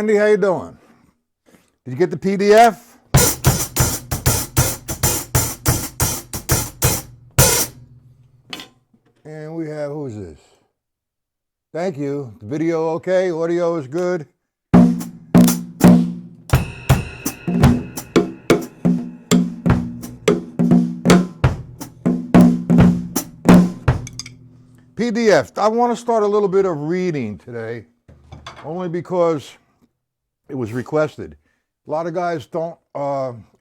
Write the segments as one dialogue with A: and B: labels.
A: Randy, how you doing? Did you get the PDF? And we have, who's this? Thank you. The video okay? Audio is good? PDF. I want to start a little bit of reading today, only because it was requested. A lot of guys don't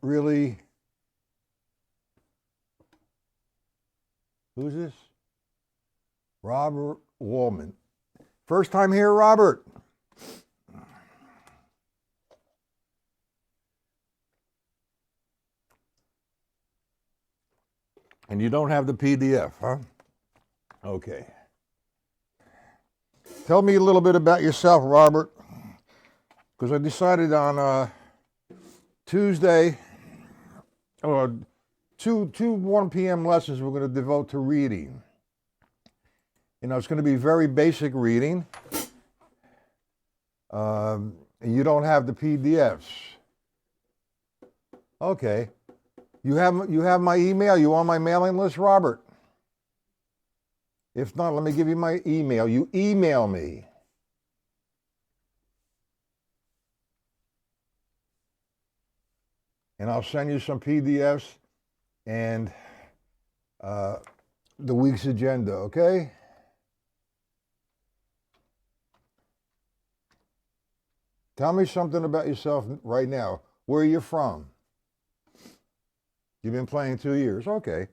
A: really... Who's this? Robert Wallman. First time here, Robert. And you don't have the PDF, huh? Okay. Tell me a little bit about yourself, Robert, because I decided on Tuesday, or two 1 p.m. lessons we're going to devote to reading. You know, it's going to be very basic reading. And you don't have the PDFs. Okay. You have my email? You on my mailing list, Robert? If not, let me give you my email. You email me. And I'll send you some PDFs and the week's agenda, okay? Tell me something about yourself right now. Where are you from? You've been playing 2 years. Okay.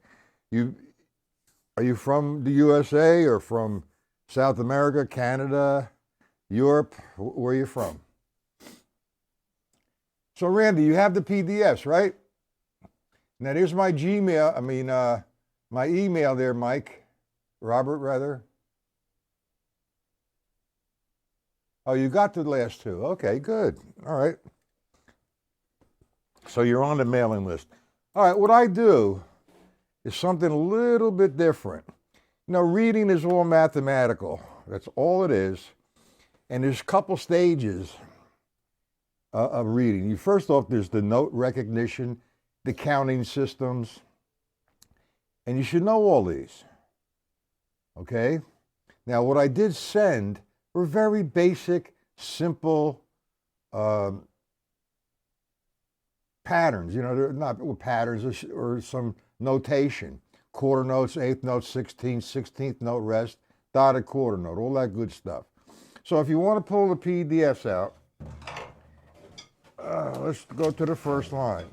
A: Are you from the USA or from South America, Canada, Europe? Where are you from? So Randy, you have the PDFs, right? Now there's my Gmail, my email there, Mike. Robert, rather. Oh, you got the last two. Okay, good. All right. So you're on the mailing list. All right, what I do is something a little bit different. You know, reading is all mathematical. That's all it is. And there's a couple stages of reading. First off, there's the note recognition, the counting systems. And you should know all these. Okay? Now, what I did send were very basic, simple patterns. You know, they're not patterns or some notation. Quarter notes, eighth note, 16th note rest, dotted quarter note, all that good stuff. So if you want to pull the PDFs out, let's go to the first line.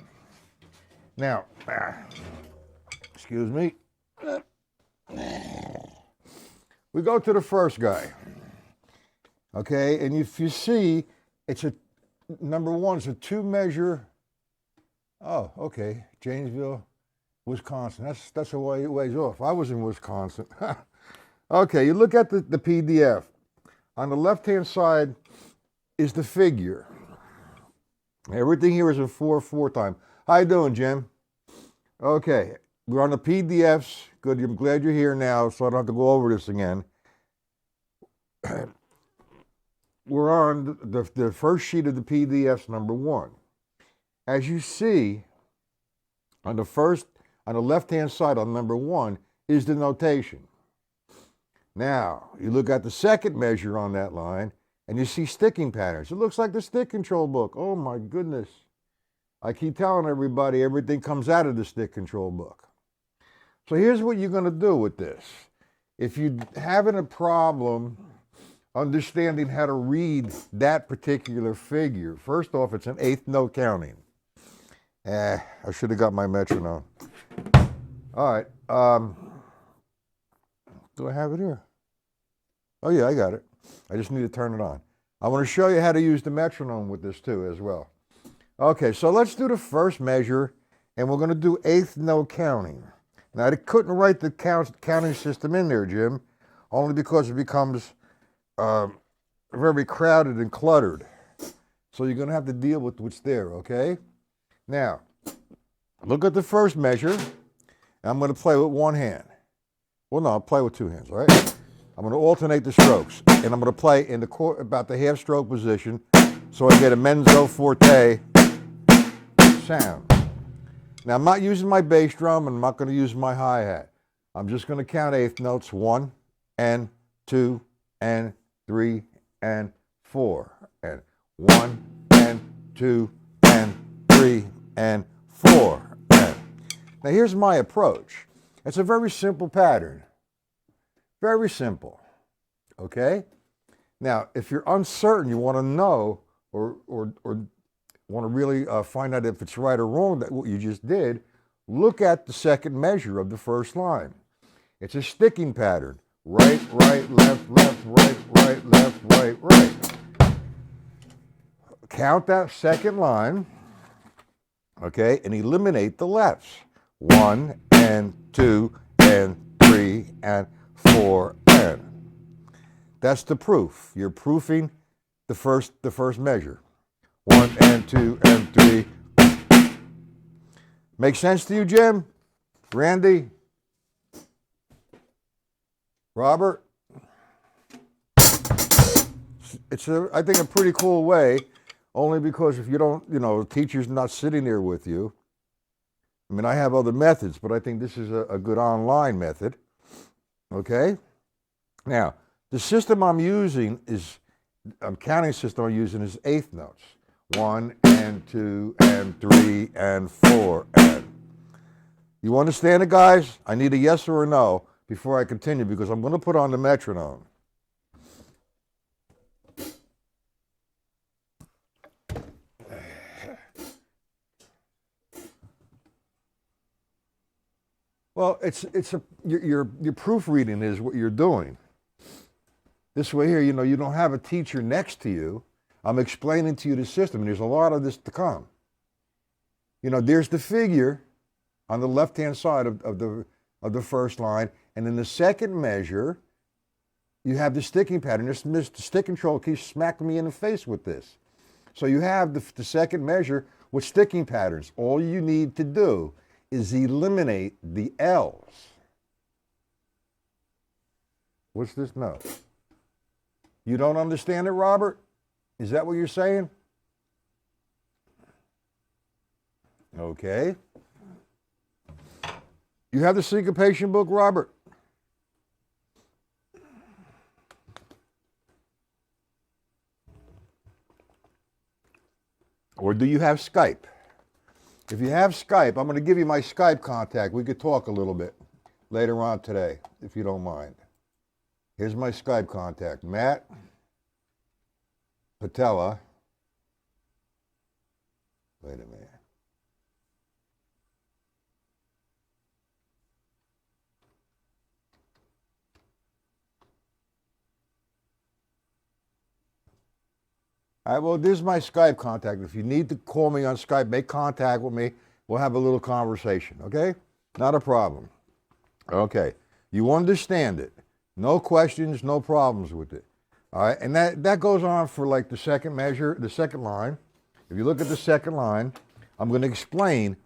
A: Now, excuse me. We go to the first guy. Okay, and if you see, number one, it's a 2-measure. Oh, okay, Janesville, Wisconsin. That's a ways off. I was in Wisconsin. Okay, you look at the PDF. On the left-hand side is the figure. Everything here is in 4/4 time. How you doing, Jim? Okay, we're on the PDFs. Good, I'm glad you're here now, so I don't have to go over this again. We're on the first sheet of the PDFs, number 1. As you see, on the left-hand side on number 1 is the notation. Now, you look at the second measure on that line, and you see sticking patterns. It looks like the stick control book. Oh my goodness. I keep telling everybody everything comes out of the stick control book. So here's what you're going to do with this. If you're having a problem understanding how to read that particular figure, first off, it's an 8th note counting. I should have got my metronome. All right. Do I have it here? Oh, yeah, I got it. I just need to turn it on. I want to show you how to use the metronome with this, too, as well. Okay, so let's do the first measure, and we're going to do 8th note counting. Now, I couldn't write the counting system in there, Jim, only because it becomes very crowded and cluttered. So you're going to have to deal with what's there, okay? Now, look at the first measure. I'm going to play with one hand. Well, no, I'll play with 2 hands, all right? I'm going to alternate the strokes, and I'm going to play in about the half stroke position. So I get a mezzo forte sound. Now I'm not using my bass drum and I'm not going to use my hi-hat. I'm just going to count eighth notes, 1 and 2 and 3 and 4 and 1 and 2 and 3 and 4 and. Now here's my approach. It's a very simple pattern. Very simple. Okay? Now, if you're uncertain, you want to know or want to really find out if it's right or wrong, that what you just did, look at the second measure of the first line. It's a sticking pattern. Right, right, left, left, right, right, left, right, right. Count that second line, okay, and eliminate the lefts. 1 and 2 and 3 and 4 and. That's the proof. You're proofing the first measure. 1 and 2 and 3. Make sense to you, Jim? Randy? Robert? It's, I think, a pretty cool way, only because if you don't, the teacher's not sitting there with you. I mean, I have other methods, but I think this is a good online method. Okay? Now, the system I'm using counting system I'm using is eighth notes. 1 and 2 and 3 and 4 and. You understand it, guys? I need a yes or a no before I continue, because I'm going to put on the metronome. Well, your proofreading is what you're doing. This way here, you don't have a teacher next to you. I'm explaining to you the system, and there's a lot of this to come. There's the figure on the left-hand side of the first line, and in the second measure, you have the sticking pattern. The stick control keeps smacking me in the face with this. So you have the second measure with sticking patterns. All you need to do is eliminate the L's. What's this note? You don't understand it, Robert? Is that what you're saying? Okay. You have the syncopation book, Robert? Or do you have Skype? If you have Skype, I'm going to give you my Skype contact. We could talk a little bit later on today, if you don't mind. Here's my Skype contact. Matt Patella. Wait a minute. All right, well, this is my Skype contact. If you need to call me on Skype, make contact with me. We'll have a little conversation, okay? Not a problem. Okay, you understand it. No questions, no problems with it. All right, and that goes on for like the second measure, the second line. If you look at the second line, I'm going to explain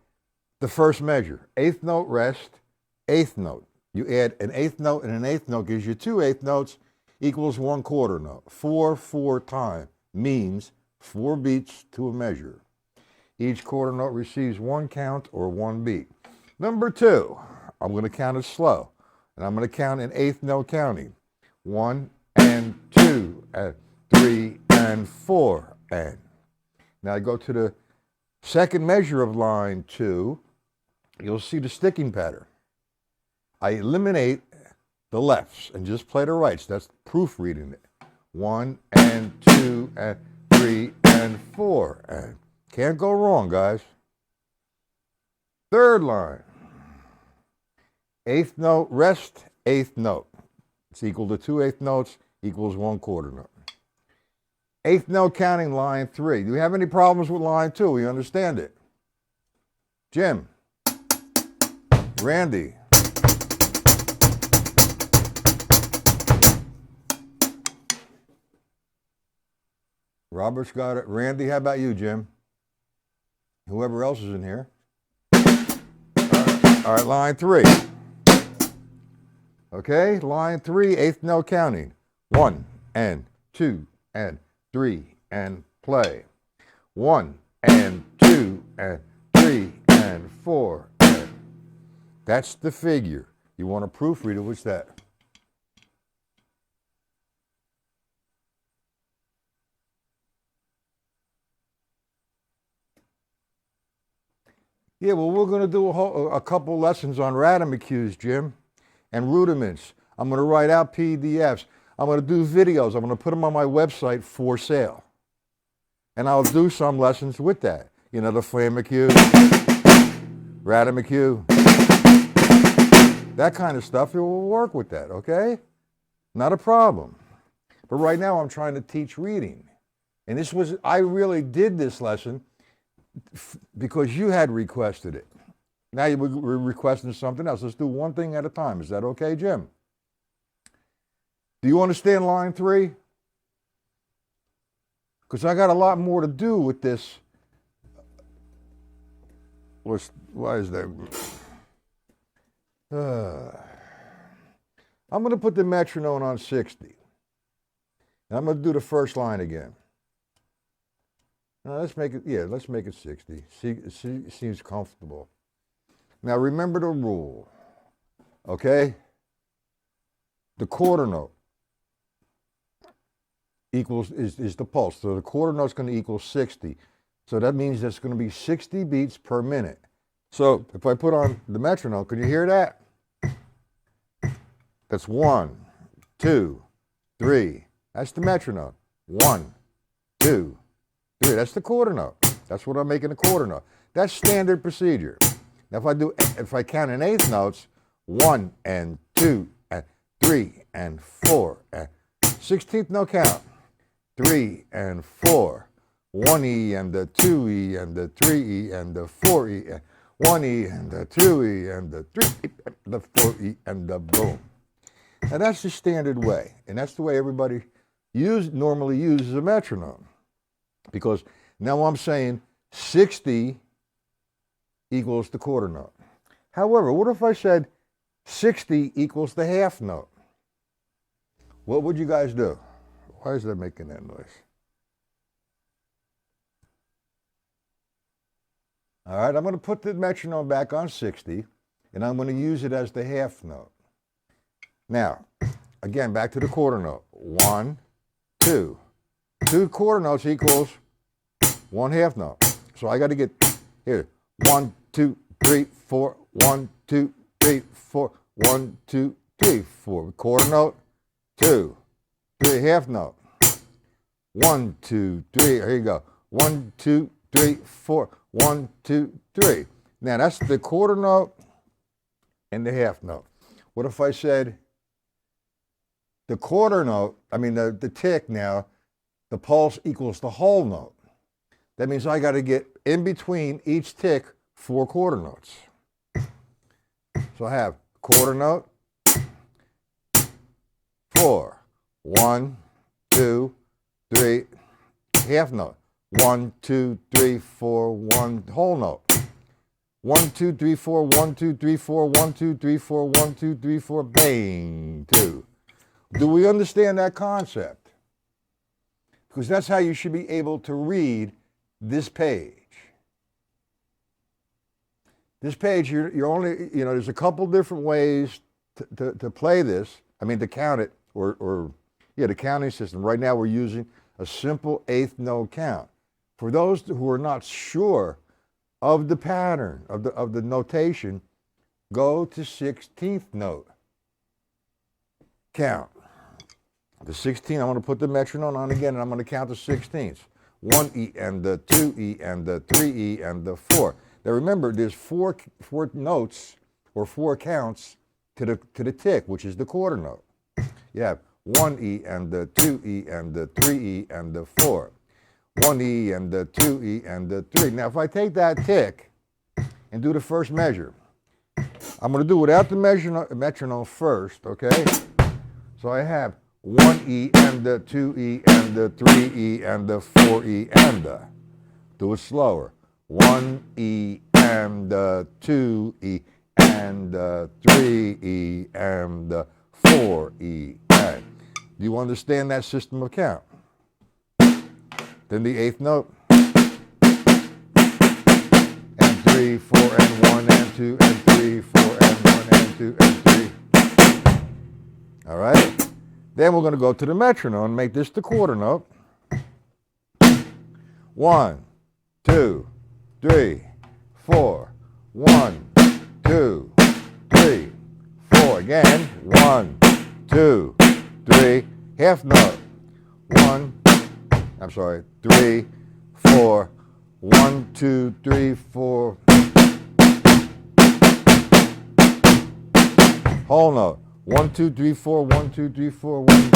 A: the first measure. Eighth note rest, eighth note. You add an eighth note and an eighth note gives you 2 eighth notes equals 1/4 note. 4/4 time means 4 beats to a measure. Each quarter note receives 1 count or 1 beat. Number 2, I'm going to count it slow. And I'm going to count in eighth note counting. 1 and 2 and 3 and 4 and. Now I go to the second measure of line 2. You'll see the sticking pattern. I eliminate the lefts and just play the rights. That's proofreading it. 1 and 2 and 3 and 4 and. Can't go wrong, guys. Third line. Eighth note rest, eighth note. It's equal to 2 eighth notes equals 1/4 note. Eighth note counting, line 3. Do we have any problems with line 2? We understand it. Jim. Randy. Robert's got it. Randy, how about you, Jim? Whoever else is in here. All right, line 3. Okay, line 3, eighth note counting. 1 and 2 and 3 and play. 1 and 2 and 3 and 4. And that's the figure. You want to proofread it? What's that? Yeah, well, we're going to do a couple lessons on ratomacues, Jim, and rudiments. I'm going to write out PDFs. I'm going to do videos. I'm going to put them on my website for sale. And I'll do some lessons with that. You know, the flamacue, ratamacue, that kind of stuff. It will work with that, okay? Not a problem. But right now I'm trying to teach reading. And I really did this lesson because you had requested it. Now you're requesting something else. Let's do one thing at a time. Is that okay, Jim? Do you understand line 3? Because I got a lot more to do with this. Why is that? I'm going to put the metronome on 60. And I'm going to do the first line again. Now let's make it 60. See, seems comfortable. Now remember the rule, okay? The quarter note is the pulse. So the quarter note's going to equal 60. So that means there's going to be 60 beats per minute. So if I put on the metronome, can you hear that? That's 1, 2, 3. That's the metronome. 1, 2, 3. That's the quarter note. That's what I'm making a quarter note. That's standard procedure. Now if I count in eighth notes, 1 and 2 and 3 and 4 and 16th note count. 3 and 4. 1E and the 2E and the 3E and the 4E and 1E and the 2E and the 3E and the 4E and the boom. Now that's the standard way, and that's the way everybody normally uses a metronome. Because now I'm saying 60 equals the quarter note. However, what if I said 60 equals the half note? What would you guys do? Why is that making that noise? All right, I'm going to put the metronome back on 60, and I'm going to use it as the half note. Now, again, back to the quarter note. 1, 2. 2 quarter notes equals 1 half note. So I got to get here. 1, 2, 3, 4. 1, 2, 3, 4. 1, 2, 3, 4. Quarter note. 2, 3, half note. 1, 2, 3. Here you go. 1, 2, 3, 4. 1, 2, 3. Now that's the quarter note and the half note. What if I said the quarter note, the tick now, the pulse equals the whole note? That means I got to get in between each tick 4 quarter notes. So I have quarter note, 4, 1, 2, 3, half note. 1, 2, 3, 4, 1, whole note. 1, 2, 3, 4, 1, 2, 3, 4, 1, 2, 3, 4, 1, 2, 3, 4, bang, 2. Do we understand that concept? Because that's how you should be able to read this page. This page, you're only, there's a couple different ways to play this. To count it, the counting system. Right now we're using a simple eighth note count. For those who are not sure of the pattern, of the notation, go to 16th note count. The 16, I'm going to put the metronome on again, and I'm going to count the 16ths. 1E and the 2E and the 3E and the 4. Now remember, there's four notes or 4 counts to the tick, which is the quarter note. You have 1E and the 2E and the 3E and the 4. 1E and the 2E and the 3. Now if I take that tick and do the first measure, I'm going to do without the metronome first, okay? So I have 1E and the 2E and the 3E and the 4E and the. Do it slower. 1E and the 2E and the 3E and the 4E and. Do you understand that system of count? Then the eighth note. And 3, 4, and 1, and 2, and 3, 4, and 1, and 2, and 3. All right? Then we're going to go to the metronome and make this the quarter note. 1, 2, 3, 4. 1, 2, 3, 4. Again. 1, 2, 3. Half note. 3, 4. 1, 2, 3, 4. Whole note. 1, 2, 3, 4. 1, 2, 3, 4. 1.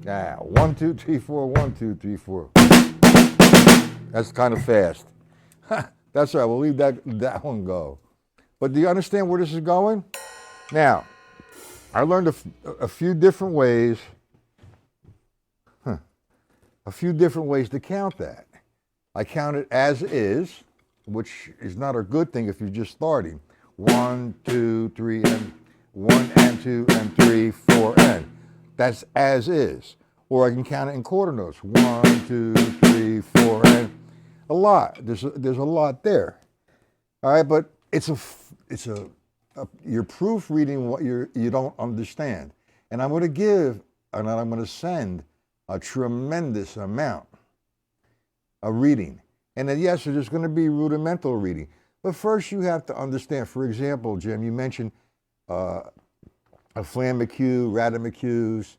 A: Yeah. 1, 2, 3, 4. 1, 2, 3, 4. That's kind of fast. That's all right. We'll leave that one go. But do you understand where this is going? Now, I learned a few different ways. A few different ways to count that. I count it as is, which is not a good thing if you're just starting. 1, 2, 3, and 1, and 2, and 3, 4, and. That's as is. Or I can count it in quarter notes. 1, 2, 3, 4, and. A lot. There's a lot there. All right, but you're proofreading what you don't understand. And I'm going to give, and I'm going to send a tremendous amount of reading. And then, yes, there's going to be rudimental reading. But first you have to understand, for example, Jim, you mentioned a flam McHugh, Radamacus,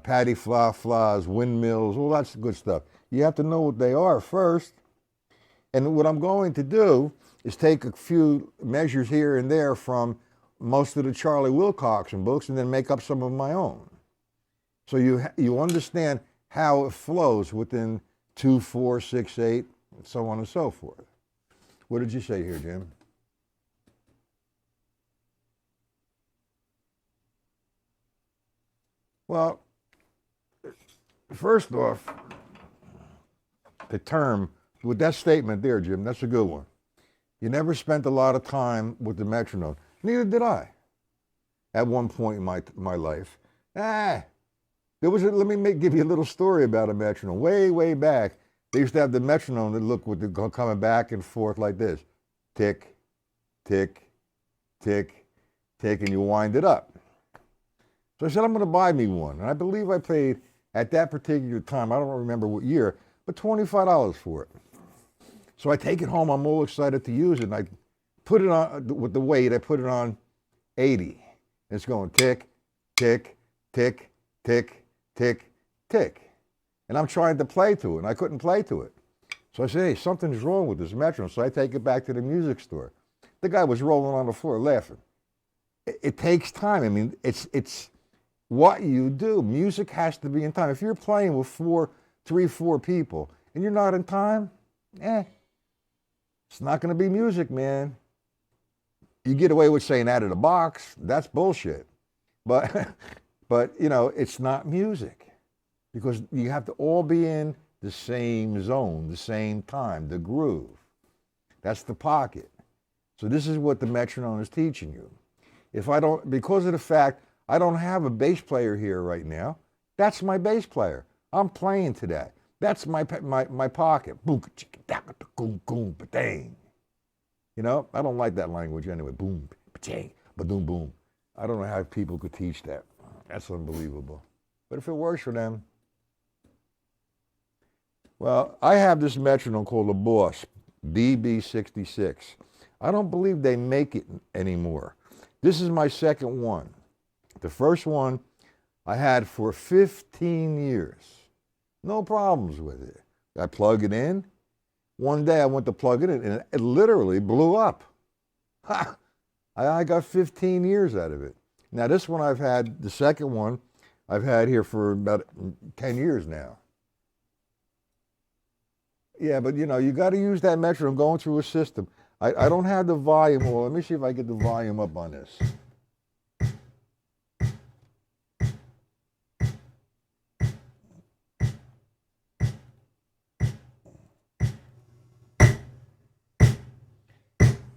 A: patty flas, windmills, all that good stuff. You have to know what they are first. And what I'm going to do is take a few measures here and there from most of the Charlie Wilcoxon books and then make up some of my own. So you understand how it flows within 2, 4, 6, 8, and so on and so forth. What did you say here, Jim? Well, first off, the term, with that statement there, Jim, that's a good one. You never spent a lot of time with the metronome. Neither did I. At one point in my life. Let me give you a little story about a metronome. Way, way back, they used to have the metronome that looked with the coming back and forth like this. Tick, tick, tick, tick, and you wind it up. So I said, I'm going to buy me one. And I believe I paid, at that particular time, I don't remember what year, but $25 for it. So I take it home, I'm all excited to use it, and I put it on, with the weight, I put it on 80. And it's going tick, tick, tick, tick, tick, tick. And I'm trying to play to it, and I couldn't play to it. So I said, hey, something's wrong with this metronome. So I take it back to the music store. The guy was rolling on the floor laughing. It takes time. I mean, it's what you do. Music has to be in time. If you're playing with 3, 4 people, and you're not in time, it's not going to be music, man. You get away with saying out of the box, that's bullshit. But you know, it's not music because you have to all be in the same zone, the same time, the groove. That's the pocket. So this is what the metronome is teaching you. Because of the fact I don't have a bass player here right now, that's my bass player. I'm playing to that. That's my pocket. Boom, boom, boom, ba-dang. You know, I don't like that language anyway. Boom, ba-dang, ba-doom, boom. I don't know how people could teach that. That's unbelievable. But if it works for them. Well, I have this metronome called the Boss, BB66. I don't believe they make it anymore. This is my second one. The first one I had for 15 years. No problems with it. I plug it in. One day I went to plug it in and it literally blew up. Ha! I got 15 years out of it. Now this one I've had, the second one, I've had here for about 10 years now. Yeah, but you know, you got to use that metronome going through a system. I don't have the volume. Well, let me see if I get the volume up on this.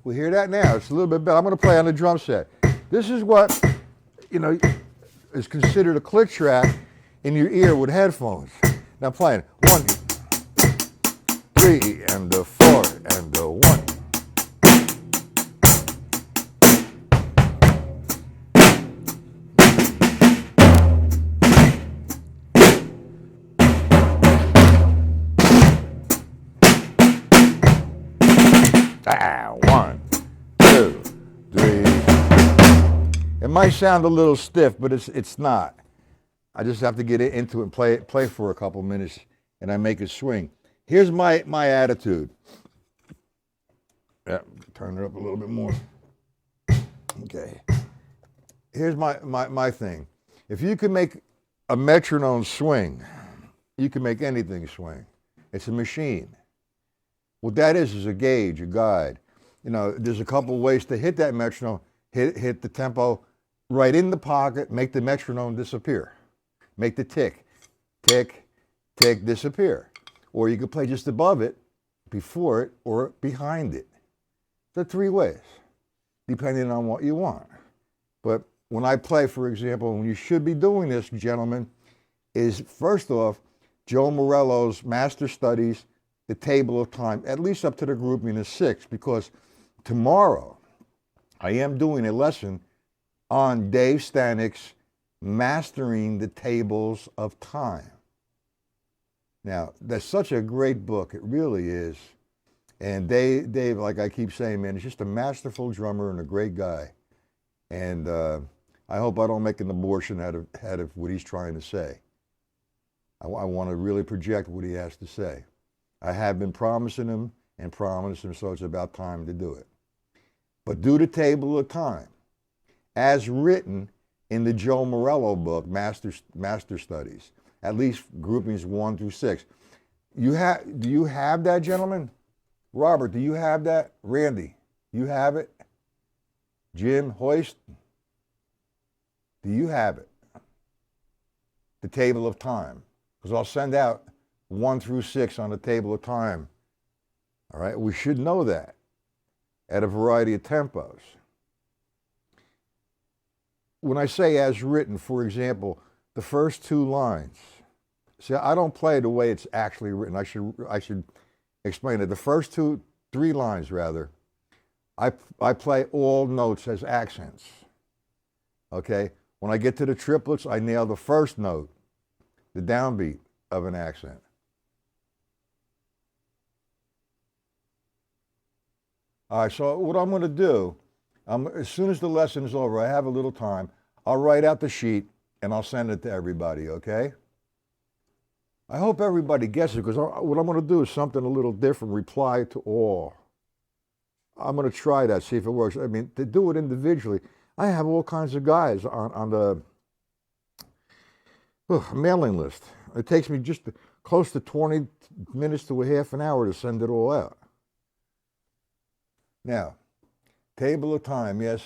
A: We hear that now. It's a little bit better. I'm going to play on the drum set. This is what, you know, is considered a click track in your ear with headphones. Now I'm playing 1, 3 and a 4 and a 1. Ah, 1, 2, 3. It might sound a little stiff, but it's not. I just have to get into it and play for a couple minutes, and I make it swing. Here's my attitude. Yeah, turn it up a little bit more. Okay. Here's my thing. If you can make a metronome swing, you can make anything swing. It's a machine. What that is a gauge, a guide. You know, there's a couple ways to hit that metronome. Hit the tempo right in the pocket, make the metronome disappear. Make the tick, tick, tick disappear. Or you could play just above it, before it, or behind it. The 3 ways, depending on what you want. But when I play, for example, when you should be doing this, gentlemen, is first off, Joe Morello's Master Studies, the Table of Time, at least up to the grouping of 6, because tomorrow I am doing a lesson on Dave Stanik's Mastering the Tables of Time. Now, that's such a great book. It really is. And Dave, like I keep saying, man, he's just a masterful drummer and a great guy. And I hope I don't make an abortion out of what he's trying to say. I want to really project what he has to say. I have been promising him, so it's about time to do it. But do the Table of Time, as written in the Joe Morello book, Master Studies, at least groupings 1 through 6. Do you have that, gentlemen? Robert, do you have that? Randy, you have it? Jim, Hoist, do you have it? The Table of Time. Because I'll send out 1 through 6 on the Table of Time. All right, we should know that at a variety of tempos. When I say as written, for example, the first 2 lines. See, I don't play the way it's actually written. I should explain it. The first 3 lines, rather, I play all notes as accents. Okay? When I get to the triplets, I nail the first note, the downbeat of an accent. All right, so what I'm going to do, as soon as the lesson is over, I have a little time, I'll write out the sheet and I'll send it to everybody, okay? I hope everybody gets it, because what I'm going to do is something a little different, reply to all. I'm going to try that, see if it works. I mean, to do it individually, I have all kinds of guys on the mailing list. It takes me just close to 20 minutes to a half an hour to send it all out. Now, Table of Time, yes,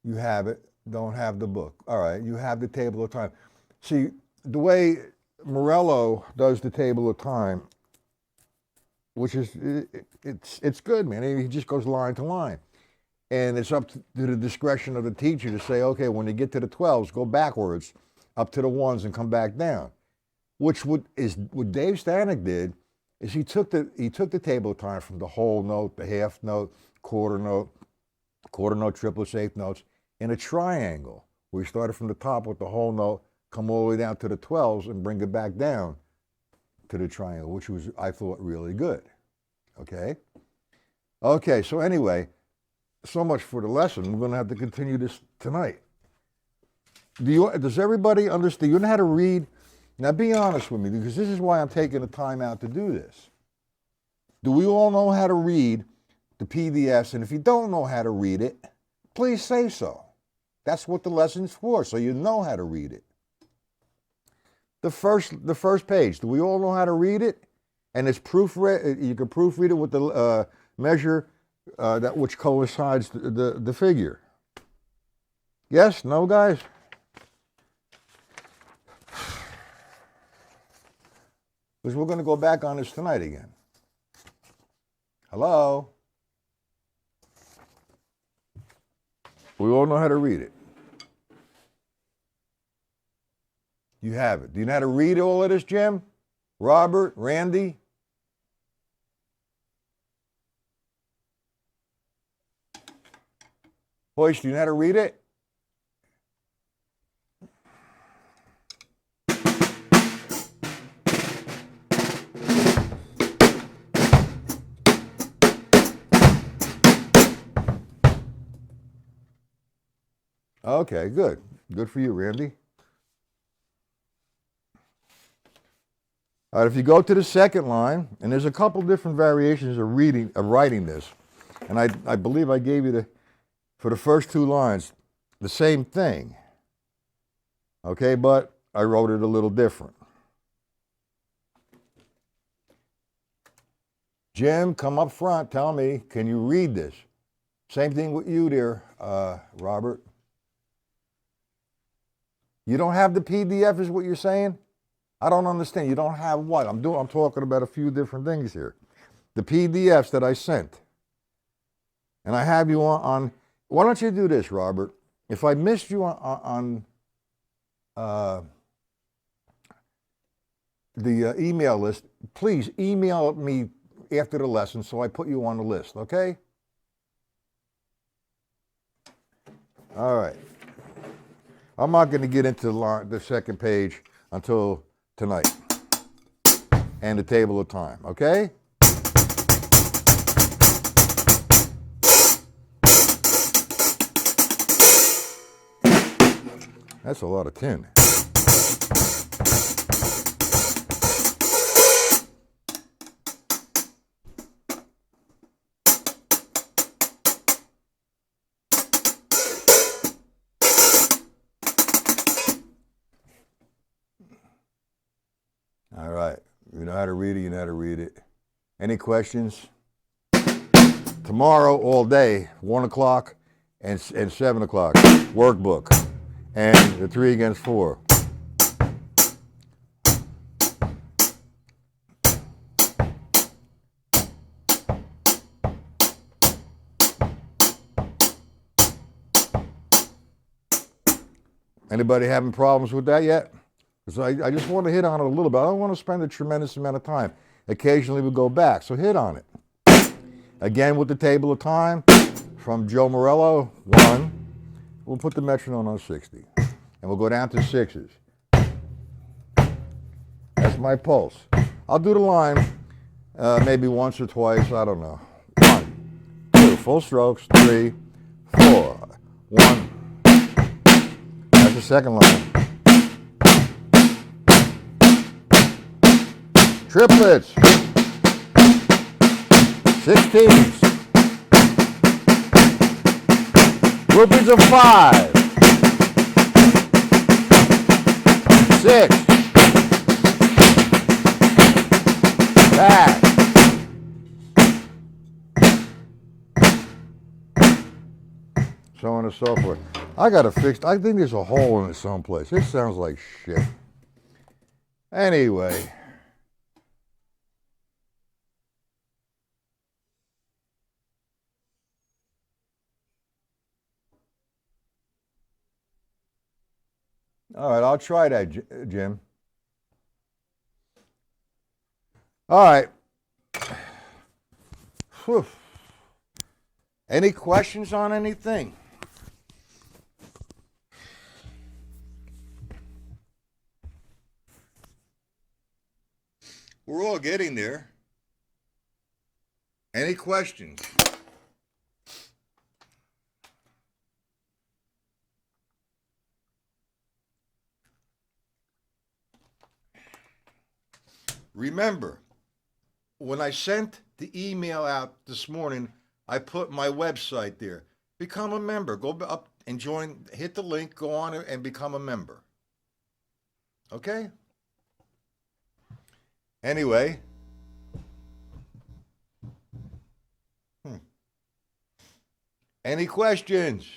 A: you have it. Don't have the book. All right, you have the Table of Time. See, the way Morello does the Table of Time, which is, it's good, man. He just goes line to line. And it's up to the discretion of the teacher to say, okay, when you get to the 12s, go backwards up to the 1s and come back down. Which what Dave Stanik did is he took the Table of Time from the whole note, the half note, quarter note, triplets, eighth notes, in a triangle, where he started from the top with the whole note, come all the way down to the 12s and bring it back down to the triangle, which was, I thought, really good. Okay? Okay, so anyway, so much for the lesson. We're going to have to continue this tonight. Does everybody understand? You know how to read? Now be honest with me, because this is why I'm taking the time out to do this. Do we all know how to read the PDFs? And if you don't know how to read it, please say so. That's what the lesson's for, so you know how to read it. The first page, do we all know how to read it? And it's proofread. You can proofread it with the measure that which coincides the figure. Yes? No, guys? Because we're going to go back on this tonight again. Hello? We all know how to read it. You have it. Do you know how to read all of this, Jim? Robert? Randy? Hoist, do you know how to read it? Okay, good. Good for you, Randy. All right, if you go to the second line, and there's a couple different variations of writing this, and I believe I gave you for the first two lines the same thing. Okay, but I wrote it a little different. Jim, come up front. Tell me, can you read this? Same thing with you there, Robert. You don't have the PDF, is what you're saying? I don't understand. You don't have what? I'm talking about a few different things here. The PDFs that I sent. And I have you on why don't you do this, Robert? If I missed you on the email list, please email me after the lesson so I put you on the list, okay? All right. I'm not going to get into the second page until tonight and the table of time, okay? That's a lot of tin. All right. You know how to read it, you know how to read it. Any questions? Tomorrow, all day, 1 o'clock and 7 o'clock, workbook. And the 3 against 4. Anybody having problems with that yet? Because I just want to hit on it a little bit. I don't want to spend a tremendous amount of time. Occasionally we go back, so hit on it. Again with the table of time, from Joe Morello, 1. We'll put the metronome on 60. And we'll go down to 6s. That's my pulse. I'll do the line maybe once or twice, I don't know. 1, 2, full strokes, 3, 4. 1. That's the second line. Triplets. 16s. Groupies of 5. 6. Back. So on and so forth. I got to fix. I think there's a hole in it someplace. This sounds like shit. Anyway. All right, I'll try that, Jim. All right. Whew. Any questions on anything? We're all getting there. Any questions? Remember, when I sent the email out this morning, I put my website there. Become a member. Go up and join, hit the link, go on and become a member. Okay? Anyway. Any questions?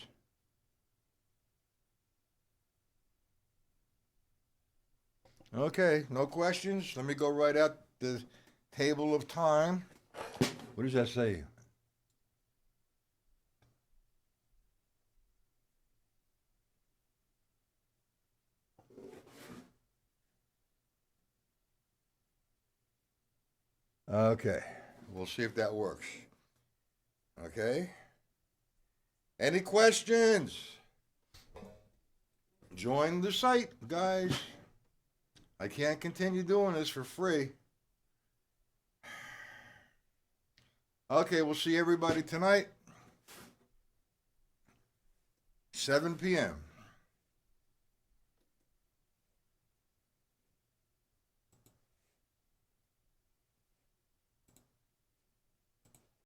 A: Okay, no questions. Let me go right out the table of time. What does that say? Okay, we'll see if that works. Okay. Any questions? Join the site, guys. I can't continue doing this for free. Okay, we'll see everybody tonight, 7 p.m.